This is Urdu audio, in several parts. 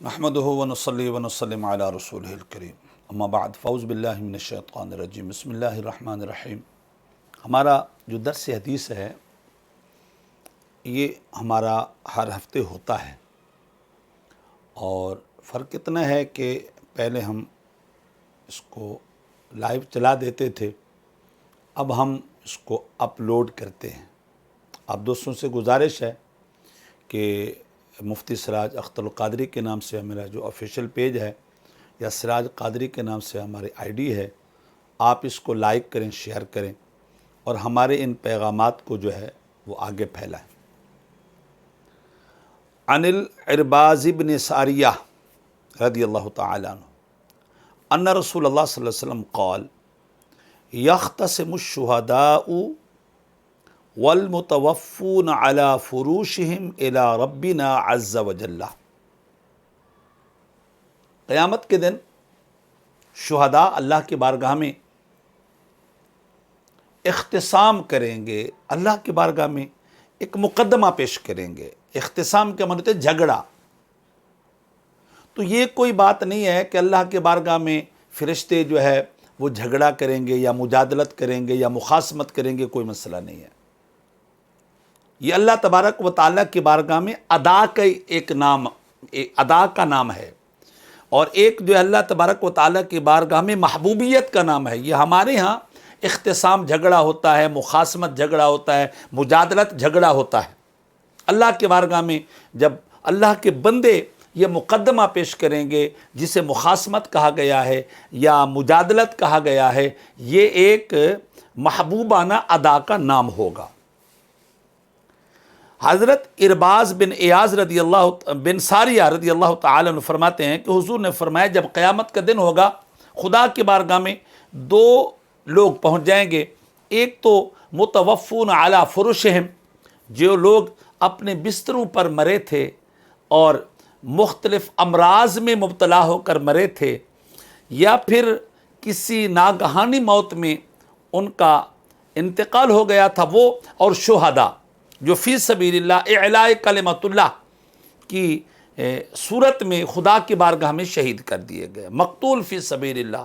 نحمدہ ونصلی ونسلم علی رسولہ الکریم اما بعد فاعوذ باللہ من الشیطان الرجیم بسم اللہ الرحمن الرحیم۔ ہمارا جو درس حدیث ہے یہ ہمارا ہر ہفتے ہوتا ہے، اور فرق اتنا ہے کہ پہلے ہم اس کو لائیو چلا دیتے تھے، اب ہم اس کو اپلوڈ کرتے ہیں۔ آپ دوستوں سے گزارش ہے کہ مفتی سراج اختر القادری کے نام سے میرا جو آفیشیل پیج ہے، یا سراج قادری کے نام سے ہماری آئی ڈی ہے، آپ اس کو لائک کریں، شیئر کریں، اور ہمارے ان پیغامات کو جو ہے وہ آگے پھیلائیں۔ عن العرباض بن ساریہ رضی اللہ تعالیٰ عنہ ان رسول اللہ صلی اللہ علیہ وسلم قال یختصم الشہداء والمتوفون على فروشهم الى ربنا عز وجل۔ قیامت کے دن شہداء اللہ کی بارگاہ میں اختصام کریں گے، اللہ کی بارگاہ میں ایک مقدمہ پیش کریں گے۔ اختصام کے معنی ہے جھگڑا۔ تو یہ کوئی بات نہیں ہے کہ اللہ کے بارگاہ میں فرشتے جو ہے وہ جھگڑا کریں گے یا مجادلت کریں گے یا مخاصمت کریں گے، کوئی مسئلہ نہیں ہے۔ یہ اللہ تبارک و تعالیٰ کی بارگاہ میں ادا کا نام ہے، اور ایک جو ہے اللہ تبارک و تعالیٰ کی بارگاہ میں محبوبیت کا نام ہے۔ یہ ہمارے ہاں اختصام جھگڑا ہوتا ہے، مخاصمت جھگڑا ہوتا ہے، مجادلت جھگڑا ہوتا ہے۔ اللہ کی بارگاہ میں جب اللہ کے بندے یہ مقدمہ پیش کریں گے جسے مخاصمت کہا گیا ہے یا مجادلت کہا گیا ہے، یہ ایک محبوبانہ ادا کا نام ہوگا۔ حضرت عرباض بن ایاز بن ساریہ رضی اللہ تعالیٰ عنہ فرماتے ہیں کہ حضور نے فرمایا جب قیامت کا دن ہوگا، خدا کی بارگاہ میں دو لوگ پہنچ جائیں گے۔ ایک تو متوفون علی فرشہم، جو لوگ اپنے بستروں پر مرے تھے اور مختلف امراض میں مبتلا ہو کر مرے تھے، یا پھر کسی ناگہانی موت میں ان کا انتقال ہو گیا تھا، وہ اور شہداء جو فی سبیل اللہ اعلاء کلمت اللہ کی صورت میں خدا کی بارگاہ میں شہید کر دیے گئے، مقتول فی سبیل اللہ،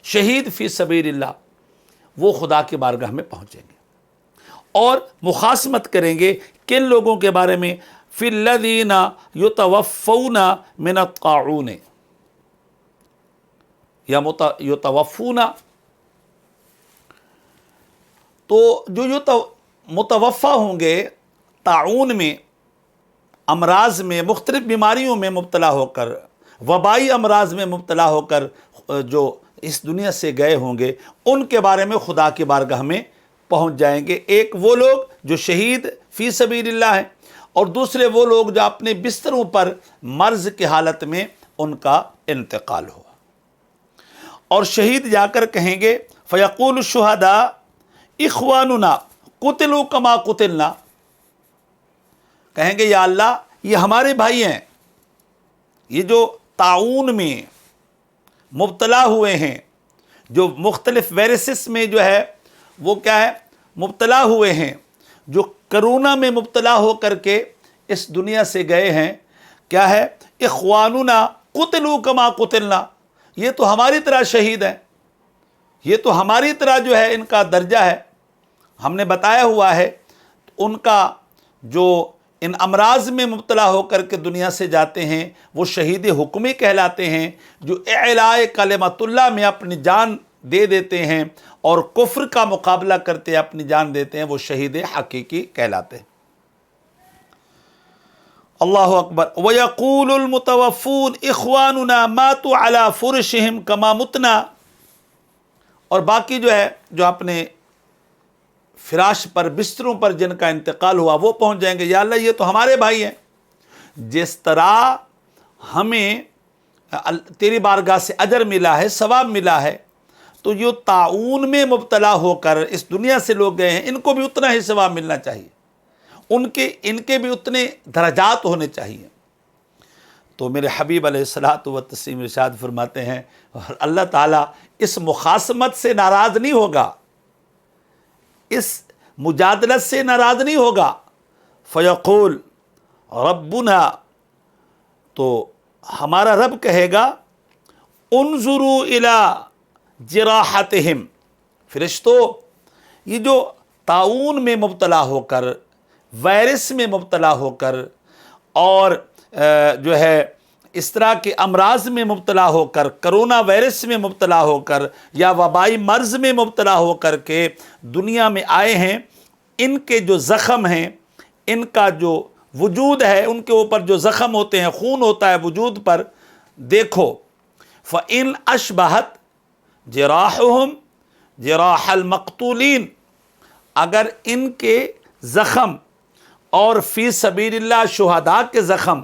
شہید فی سبیل اللہ، وہ خدا کی بارگاہ میں پہنچیں گے اور مخاصمت کریں گے۔ کن لوگوں کے بارے میں؟ فی الذین یتوفون من الطاعون، یا یتوفون، تو جو متوفا ہوں گے طاعون میں، امراض میں، مختلف بیماریوں میں مبتلا ہو کر، وبائی امراض میں مبتلا ہو کر جو اس دنیا سے گئے ہوں گے، ان کے بارے میں خدا کی بارگاہ میں پہنچ جائیں گے۔ ایک وہ لوگ جو شہید فی سبیل اللہ ہیں، اور دوسرے وہ لوگ جو اپنے بستروں پر مرض کی حالت میں ان کا انتقال ہوا۔ اور شہید جا کر کہیں گے فیقول الشہداء اخواننا قتلوا کما قتلنا، کہیں گے یا اللہ یہ ہمارے بھائی ہیں، یہ جو طاعون میں مبتلا ہوئے ہیں، جو مختلف وائرسز میں جو ہے وہ کیا ہے مبتلا ہوئے ہیں، جو کرونا میں مبتلا ہو کر کے اس دنیا سے گئے ہیں، کیا ہے اخواننا قتلوا کما قتلنا، یہ تو ہماری طرح شہید ہیں، یہ تو ہماری طرح جو ہے ان کا درجہ ہے۔ ہم نے بتایا ہوا ہے ان کا جو ان امراض میں مبتلا ہو کر کے دنیا سے جاتے ہیں وہ شہید حکمی کہلاتے ہیں، جو اعلاء کلمت اللہ میں اپنی جان دے دیتے ہیں اور کفر کا مقابلہ کرتے اپنی جان دیتے ہیں، وہ شہید حقیقی کہلاتے ہیں۔ اللہ اکبر۔ وَيَقُولُ الْمُتَوَفُّونَ اِخْوَانُنَا مَاتُوا عَلَى فُرُشِهِمْ كَمَا مُتْنَا، اور باقی جو ہے جو اپنے فراش پر، بستروں پر جن کا انتقال ہوا، وہ پہنچ جائیں گے یا اللہ یہ تو ہمارے بھائی ہیں، جس طرح ہمیں تیری بارگاہ سے اجر ملا ہے، ثواب ملا ہے، تو یہ طاعون میں مبتلا ہو کر اس دنیا سے لوگ گئے ہیں، ان کو بھی اتنا ہی ثواب ملنا چاہیے، ان کے بھی اتنے درجات ہونے چاہیے۔ تو میرے حبیب علیہ الصلاۃ والتسلیم ارشاد فرماتے ہیں اور اللہ تعالیٰ اس مخاصمت سے ناراض نہیں ہوگا، اس مجادلت سے ناراض نہیں ہوگا۔ فیقول ربنا، تو ہمارا رب کہے گا انظروا الی جراحتہم، فرشتوں یہ جو طاعون میں مبتلا ہو کر، وائرس میں مبتلا ہو کر، اور جو ہے اس طرح کے امراض میں مبتلا ہو کر، کرونا وائرس میں مبتلا ہو کر یا وبائی مرض میں مبتلا ہو کر کے دنیا میں آئے ہیں، ان کے جو زخم ہیں، ان کا جو وجود ہے، ان کے اوپر جو زخم ہوتے ہیں، خون ہوتا ہے وجود پر، دیکھو فَإِنْ أَشْبَهَتْ جِرَاحُهُمْ جِرَاحَ الْمَقْتُولِينَ، اگر ان کے زخم اور فی سبیل اللہ شہداء کے زخم،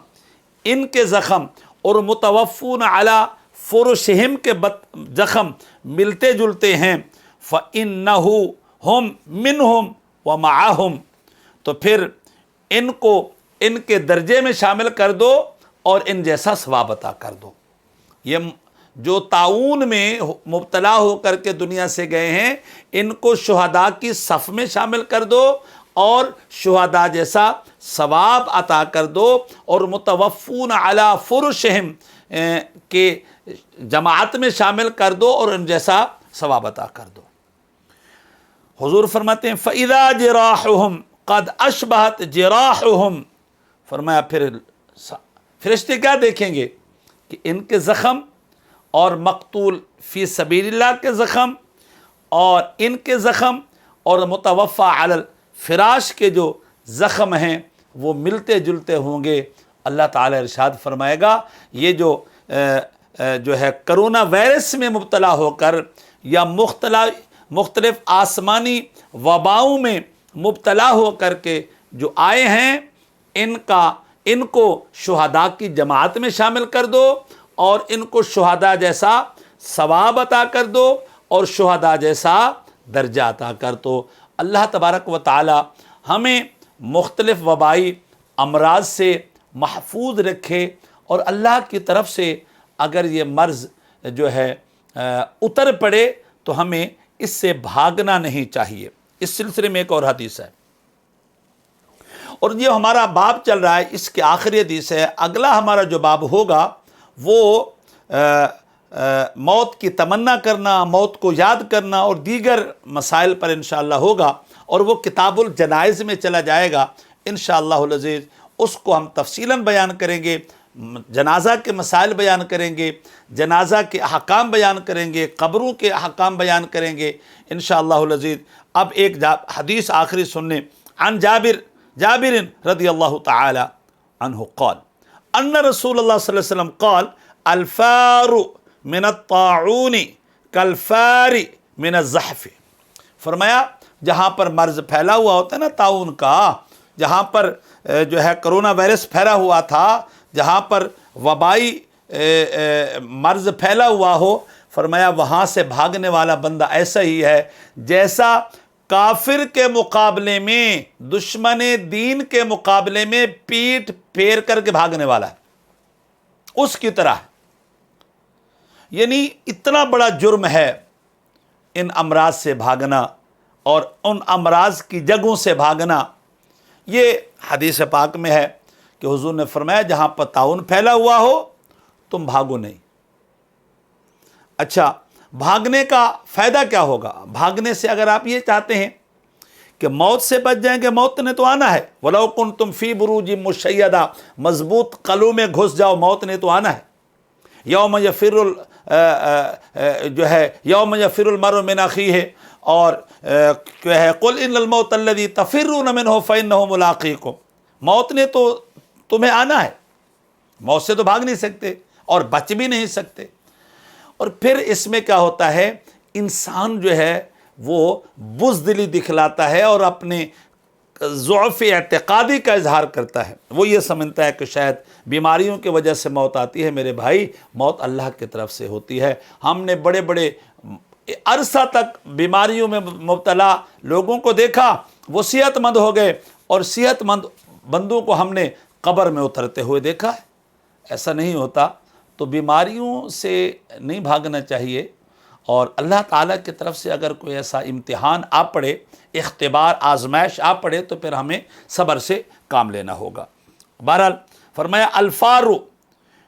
ان کے زخم اور متوفون علی فرشہم کے زخم ملتے جلتے ہیں، فَإِنَّهُ هُمْ مِنْهُمْ وَمَعَهُمْ، تو پھر ان کو ان کے درجے میں شامل کر دو اور ان جیسا ثواب عطا کر دو۔ یہ جو طاعون میں مبتلا ہو کر کے دنیا سے گئے ہیں، ان کو شہداء کی صف میں شامل کر دو اور شہداء جیسا ثواب عطا کر دو، اور متوفون علی فرشہم کے جماعت میں شامل کر دو اور ان جیسا ثواب عطا کر دو۔ حضور فرماتے ہیں فَإِذَا جِرَاحُهُمْ قَدْ أَشْبَهَتْ جِرَاحُهُمْ، فرمایا پھر فرشتے کیا دیکھیں گے کہ ان کے زخم اور مقتول فی سبیل اللہ کے زخم اور ان کے زخم اور متوفی علی الفراش کے جو زخم ہیں وہ ملتے جلتے ہوں گے۔ اللہ تعالی ارشاد فرمائے گا یہ جو ہے کرونا وائرس میں مبتلا ہو کر یا مختلف آسمانی وباؤں میں مبتلا ہو کر کے جو آئے ہیں، ان کو شہداء کی جماعت میں شامل کر دو اور ان کو شہداء جیسا ثواب عطا کر دو اور شہداء جیسا درجہ عطا کر دو۔ اللہ تبارک و تعالی ہمیں مختلف وبائی امراض سے محفوظ رکھے، اور اللہ کی طرف سے اگر یہ مرض جو ہے اتر پڑے تو ہمیں اس سے بھاگنا نہیں چاہیے۔ اس سلسلے میں ایک اور حدیث ہے، اور یہ ہمارا باب چل رہا ہے، اس کے آخری حدیث ہے۔ اگلا ہمارا جو باب ہوگا وہ موت کی تمنا کرنا، موت کو یاد کرنا اور دیگر مسائل پر انشاءاللہ ہوگا، اور وہ کتاب الجنائز میں چلا جائے گا انشاءاللہ العزیز۔ اس کو ہم تفصیلاً بیان کریں گے، جنازہ کے مسائل بیان کریں گے، جنازہ کے احکام بیان کریں گے، قبروں کے احکام بیان کریں گے انشاءاللہ العزیز۔ اب ایک حدیث آخری سننے، عن جابر رضی اللہ تعالی عنہ قال ان رسول اللہ صلی اللہ علیہ وسلم قال الفار من الطاعون کالفار من الزحف، فرمایا جہاں پر مرض پھیلا ہوا ہوتا ہے نا طاعون کا، جہاں پر جو ہے کرونا وائرس پھیلا ہوا تھا، جہاں پر وبائی مرض پھیلا ہوا ہو، فرمایا وہاں سے بھاگنے والا بندہ ایسا ہی ہے جیسا کافر کے مقابلے میں، دشمن دین کے مقابلے میں پیٹھ پھیر کر کے بھاگنے والا ہے، اس کی طرح ہے۔ یعنی اتنا بڑا جرم ہے ان امراض سے بھاگنا اور ان امراض کی جگہوں سے بھاگنا۔ یہ حدیث پاک میں ہے کہ حضور نے فرمایا جہاں پر طاعون پھیلا ہوا ہو تم بھاگو نہیں۔ اچھا، بھاگنے کا فائدہ کیا ہوگا؟ بھاگنے سے اگر آپ یہ چاہتے ہیں کہ موت سے بچ جائیں گے، موت نے تو آنا ہے، وَلَوْ كُنْتُمْ فِي بُرُوجٍ مُشَيَّدَةٍ، مضبوط قلعوں میں گھس جاؤ، موت نے تو آنا ہے۔ یوم یفر یوم یفر المرء من اخیہ، اور کیا ہے قل ان الموت الذی تفرون منہ فانہ ملاقیکم، موت نے تو تمہیں آنا ہے، موت سے تو بھاگ نہیں سکتے اور بچ بھی نہیں سکتے۔ اور پھر اس میں کیا ہوتا ہے، انسان جو ہے وہ بزدلی دکھلاتا ہے اور اپنے ضعف اعتقادی کا اظہار کرتا ہے۔ وہ یہ سمجھتا ہے کہ شاید بیماریوں کی وجہ سے موت آتی ہے۔ میرے بھائی، موت اللہ کی طرف سے ہوتی ہے۔ ہم نے بڑے بڑے عرصہ تک بیماریوں میں مبتلا لوگوں کو دیکھا، وہ صحت مند ہو گئے، اور صحت مند بندوں کو ہم نے قبر میں اترتے ہوئے دیکھا ہے۔ ایسا نہیں ہوتا، تو بیماریوں سے نہیں بھاگنا چاہیے، اور اللہ تعالیٰ کی طرف سے اگر کوئی ایسا امتحان آ پڑے، اختبار، آزمائش آ پڑے، تو پھر ہمیں صبر سے کام لینا ہوگا۔ بہرحال فرمایا الفارو